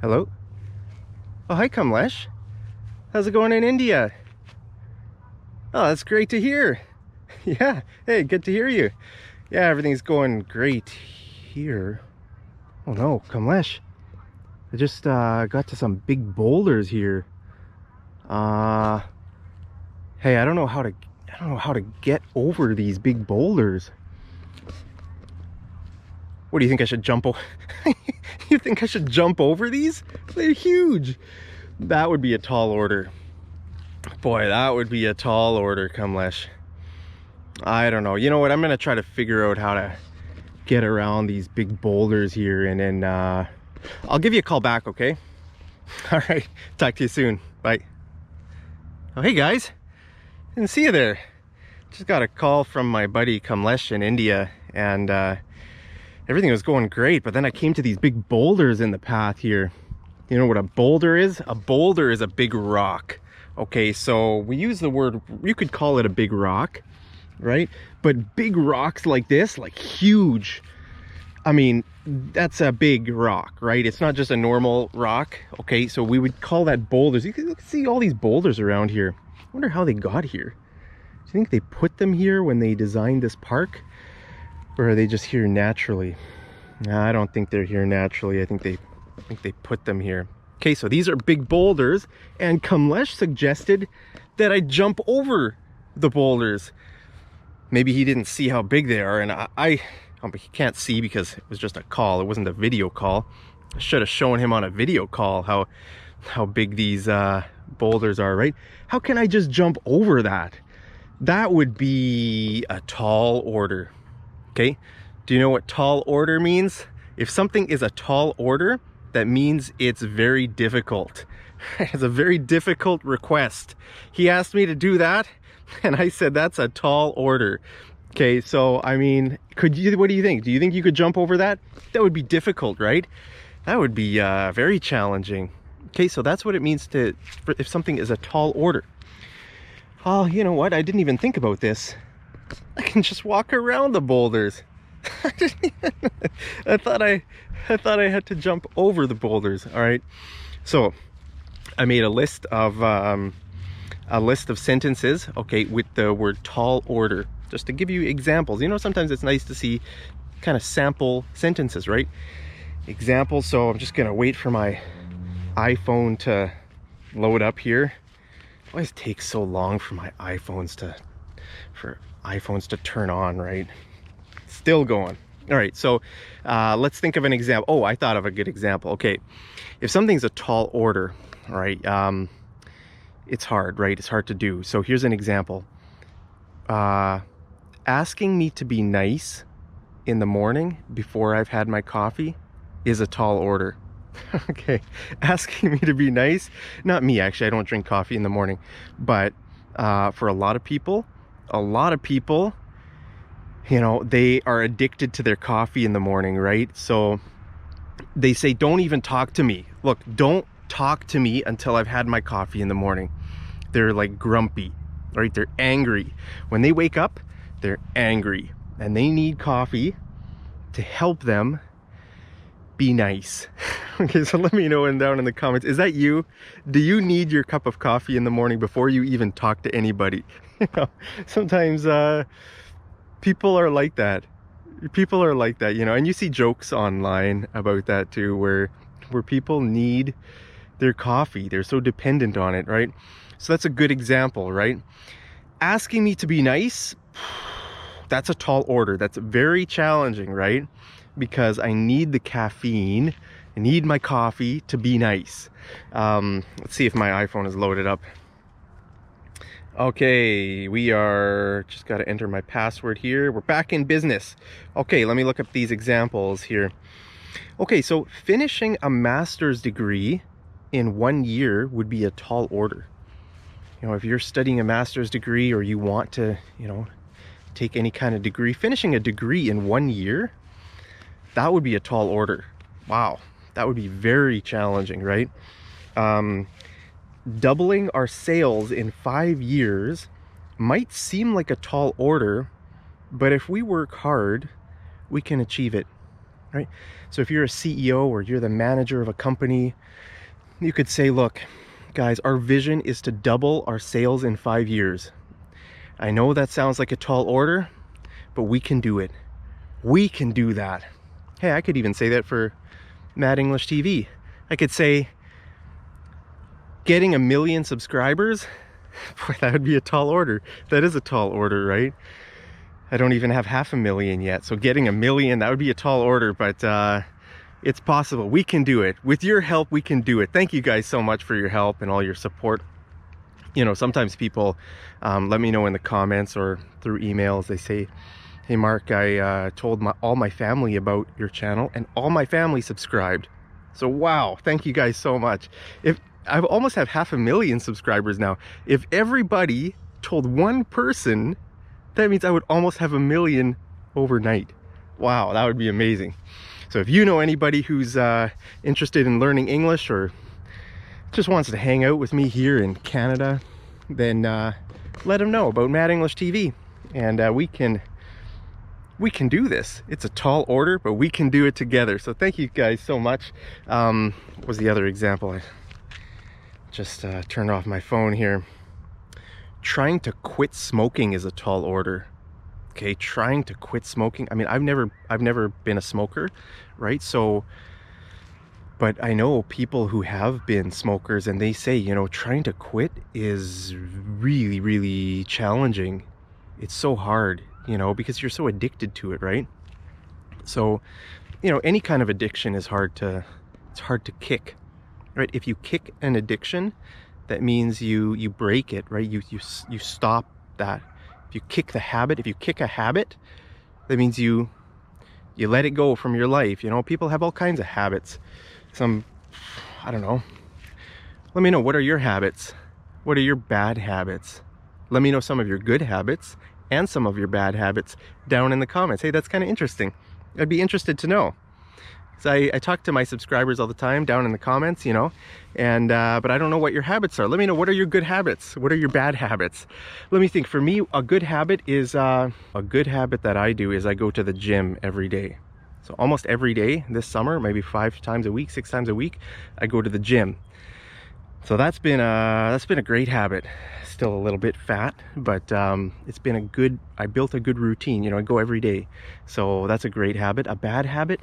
Hello? Oh, hi, Kamlesh. How's it going in India? Oh, that's great to hear. Yeah, hey, good to hear you. Yeah, everything's going great here. Oh no, Kamlesh. I just got to some big boulders here. Uh, hey, I don't know how to get over these big boulders. What do you think I should jump over? You think I should jump over these? They're huge. That would be a tall order. Boy, that would be a tall order, Kamlesh. I don't know. You know what? I'm gonna try to figure out how to get around these big boulders here, and then I'll give you a call back, okay? All right. Talk to you soon. Bye. Oh, hey guys. Didn't see you there. Just got a call from my buddy Kamlesh in India, and everything was going great, but then I came to these big boulders in the path here. You know what a boulder is? A boulder is a big rock. Okay, so we use the word, you could call it a big rock, right? But big rocks like this, like huge, I mean, that's a big rock, right? It's not just a normal rock. Okay, so we would call that boulders. You can see all these boulders around here. I wonder how they got here. Do you think they put them here when they designed this park? Or are they just here naturally? Nah, I don't think they're here naturally. I think they put them here. Okay, so these are big boulders, and Kamlesh suggested that I jump over the boulders. Maybe he didn't see how big they are, and he can't see because it was just a call. It wasn't a video call. I should have shown him on a video call how big these boulders are, right? How can I just jump over that? That would be a tall order. Okay, do you know what tall order means? If something is a tall order, that means it's very difficult. It's a very difficult request. He asked me to do that, and I said that's a tall order. Okay, so I mean, what do you think? Do you think you could jump over that? That would be difficult, right? That would be very challenging. Okay, so that's what it means if something is a tall order. Oh, you know what? I didn't even think about this. I can just walk around the boulders. I thought I had to jump over the boulders. All right, so I made a list of sentences, okay, with the word tall order, just to give you examples. You know, sometimes it's nice to see kind of sample sentences, right? Examples. So I'm just gonna wait for my iPhone to load up here. It always takes so long for my iPhones to turn on, right? Still going. All right, so let's think of an example. Oh, I thought of a good example. Okay, if something's a tall order, all right, it's hard, right? It's hard to do. So here's an example. Asking me to be nice in the morning before I've had my coffee is a tall order. Okay, asking me to be nice, not me actually, I don't drink coffee in the morning, but for a lot of people, you know, they are addicted to their coffee in the morning, right? So they say, don't even talk to me. Look, don't talk to me until I've had my coffee in the morning. They're like grumpy, right? They're angry. When they wake up, they're angry, and they need coffee to help them be nice. Okay, so let me know down in the comments. Is that you? Do you need your cup of coffee in the morning before you even talk to anybody? You know, sometimes people are like that. People are like that, you know, and you see jokes online about that too, where people need their coffee. They're so dependent on it, right? So that's a good example, right? Asking me to be nice, that's a tall order. That's very challenging, right? Because I need the caffeine, I need my coffee to be nice. Let's see if my iPhone is loaded up. Okay, we are just got to enter my password here. We're back in business. Okay, let me look up these examples here. Okay, so finishing a master's degree in 1 year would be a tall order. You know, if you're studying a master's degree, or you want to, you know, take any kind of degree, finishing a degree in 1 year, that would be a tall order. Wow, that would be very challenging, right? Doubling our sales in 5 years might seem like a tall order, but if we work hard, we can achieve it. right? So if you're a CEO or you're the manager of a company, you could say, look, guys, our vision is to double our sales in 5 years. I know that sounds like a tall order, but we can do it. We can do that. Hey, I could even say that for Mad English TV. I could say, getting 1 million subscribers, boy, that would be a tall order. That is a tall order, right? I don't even have 500,000 yet, so getting 1 million, that would be a tall order, but it's possible. We can do it. With your help, we can do it. Thank you guys so much for your help and all your support. You know, sometimes people let me know in the comments or through emails. They say, hey Mark, I told all my family about your channel and all my family subscribed. So wow, thank you guys so much. If I almost have 500,000 subscribers now. If everybody told one person, that means I would almost have 1 million overnight. Wow, that would be amazing. So if you know anybody who's interested in learning English or just wants to hang out with me here in Canada, then let them know about Mad English TV, and we can do this. It's a tall order, but we can do it together. So thank you guys so much. What was the other example? I just turned off my phone here. Trying to quit smoking is a tall order. Okay, trying to quit smoking. I mean, I've never been a smoker, right? So, but I know people who have been smokers, and they say, you know, trying to quit is really, really challenging. It's so hard, you know, because you're so addicted to it, right? So, you know, any kind of addiction is it's hard to kick, right? If you kick an addiction, that means you break it, right? You stop that. If you kick the habit, if you kick a habit, that means you let it go from your life. You know, people have all kinds of habits. I don't know. Let me know, what are your habits? What are your bad habits? Let me know some of your good habits and some of your bad habits down in the comments. Hey, that's kind of interesting. I'd be interested to know. So I talk to my subscribers all the time down in the comments, you know, and but I don't know what your habits are. Let me know, what are your good habits? What are your bad habits? Let me think. For me, a good habit is a good habit that I do is I go to the gym every day. So almost every day this summer, maybe 5 times a week, 6 times a week, I go to the gym. So that's been a great habit. Still a little bit fat, but it's been I built a good routine. You know, I go every day. So that's a great habit. A bad habit,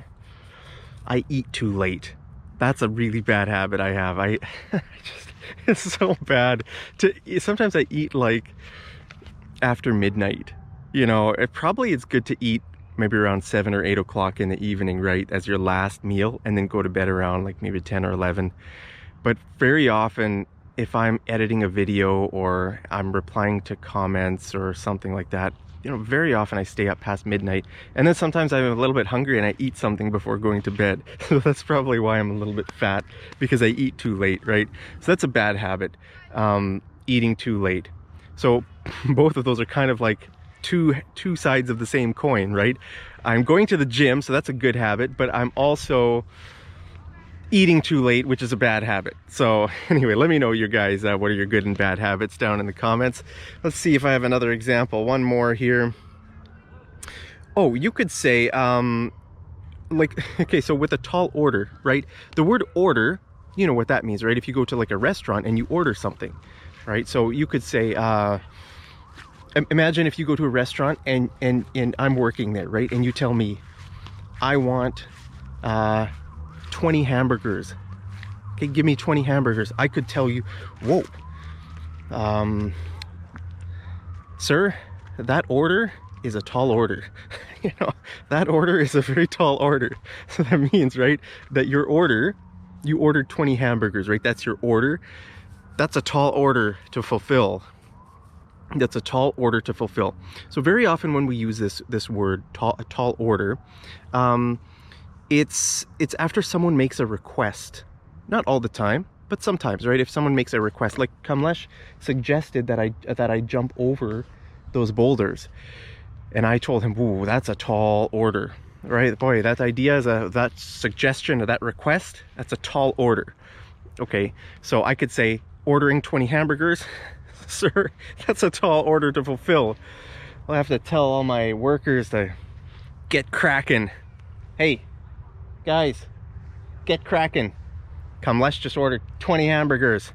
I eat too late. That's a really bad habit I have. It's so bad sometimes I eat like after midnight. You know, it's good to eat maybe around 7 or 8 o'clock in the evening, right, as your last meal, and then go to bed around like maybe 10 or 11. But very often, if I'm editing a video or I'm replying to comments or something like that, you know, very often I stay up past midnight, and then sometimes I'm a little bit hungry and I eat something before going to bed. So that's probably why I'm a little bit fat, because I eat too late, right? So that's a bad habit, eating too late. So both of those are kind of like two sides of the same coin, right? I'm going to the gym, so that's a good habit, but I'm also eating too late, which is a bad habit. So anyway, let me know, you guys, what are your good and bad habits down in the comments. Let's see if I have another example. One more here. Oh, you could say like, okay, so with a tall order, right, the word order, you know what that means, right? If you go to like a restaurant and you order something, right? So you could say imagine if you go to a restaurant and I'm working there, right, and you tell me, I want 20 hamburgers. Okay, give me 20 hamburgers. I could tell you, whoa, sir, that order is a tall order. You know, that order is a very tall order. So that means, right, that your order, you ordered 20 hamburgers, right? That's your order. That's a tall order to fulfill. That's a tall order to fulfill. So very often when we use this word, a tall order, it's after someone makes a request. Not all the time, but sometimes, right? If someone makes a request, like Kamlesh suggested that I jump over those boulders, and I told him, "Ooh, that's a tall order," right? Boy, that idea that suggestion or that request, that's a tall order. Okay, so I could say, ordering 20 hamburgers, sir, that's a tall order to fulfill. I'll have to tell all my workers to get cracking. Hey, Guys, get cracking. Kamlesh just ordered 20 hamburgers.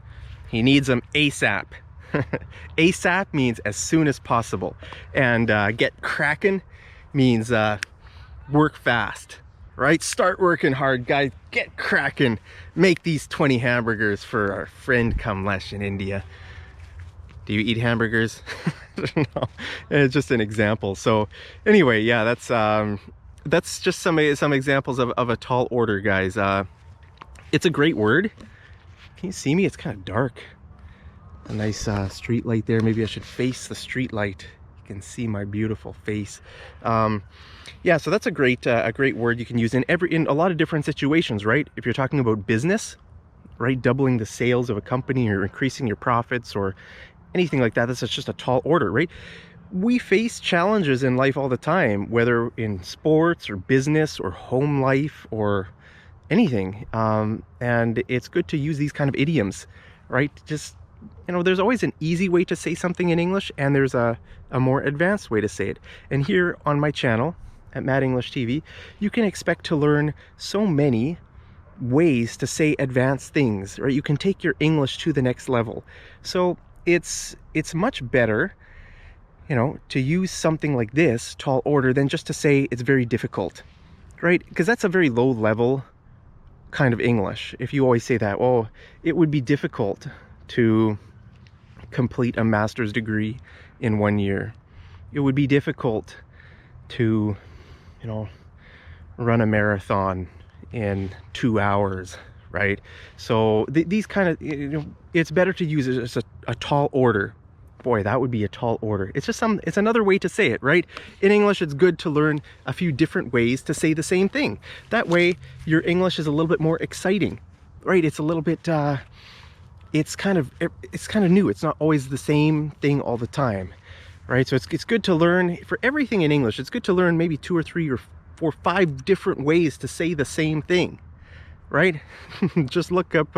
He needs them ASAP. ASAP means as soon as possible. And get cracking means work fast, right? Start working hard, guys. Get cracking. Make these 20 hamburgers for our friend Kamlesh in India. Do you eat hamburgers? No, it's just an example. So anyway, yeah, that's just some examples of a tall order, guys. It's a great word. Can you see me? It's kind of dark. A nice street light there. Maybe I should face the street light. You can see my beautiful face. Yeah, so that's a great word you can use in a lot of different situations, right? If you're talking about business, right, doubling the sales of a company or increasing your profits or anything like that, that's just a tall order, right? We face challenges in life all the time, whether in sports or business or home life or anything, and it's good to use these kind of idioms, right? Just, you know, there's always an easy way to say something in English, and there's a more advanced way to say it. And here on my channel at Mad English TV, you can expect to learn so many ways to say advanced things, right? You can take your English to the next level. So it's much better, you know, to use something like this, tall order, than just to say it's very difficult, right? Because that's a very low level kind of English. If you always say that, oh, it would be difficult to complete a master's degree in 1 year. It would be difficult to, you know, run a marathon in 2 hours, right? So these kind of, you know, it's better to use it as a tall order. Boy, that would be a tall order. It's just it's another way to say it, right? In English, it's good to learn a few different ways to say the same thing. That way, your English is a little bit more exciting, right? It's a little bit, it's kind of new. It's not always the same thing all the time, right? So it's good to learn, for everything in English, it's good to learn maybe 2 or 3 or 4 or 5 different ways to say the same thing, right? Just look up,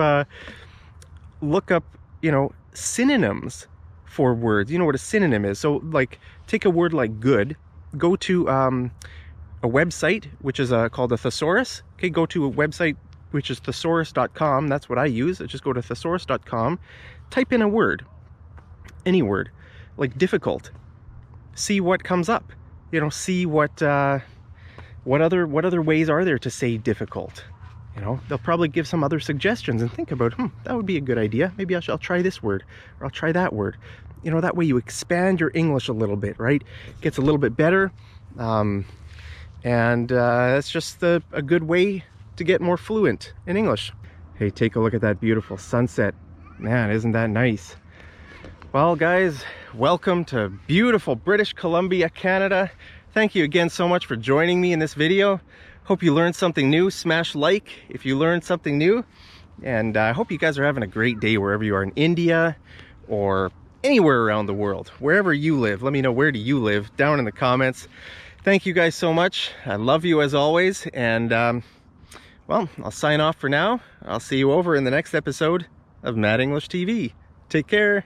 you know, synonyms for words. You know what a synonym is. So like, take a word like good, go to a website which is called a thesaurus. Okay, go to a website which is thesaurus.com. That's what I use. I just go to thesaurus.com, type in a word, any word, like difficult, see what comes up. You know, see what other ways are there to say difficult. You know, they'll probably give some other suggestions, and think about, that would be a good idea. Maybe I'll try this word, or I'll try that word. You know, that way you expand your English a little bit, right? It gets a little bit better. And that's just a good way to get more fluent in English. Hey, take a look at that beautiful sunset. Man, isn't that nice? Well, guys, welcome to beautiful British Columbia, Canada. Thank you again so much for joining me in this video. Hope you learned something new. Smash like if you learned something new. And I hope you guys are having a great day wherever you are, in India or anywhere around the world. Wherever you live, let me know, where do you live, down in the comments. Thank you guys so much. I love you as always. And well, I'll sign off for now. I'll see you over in the next episode of Mad English TV. Take care.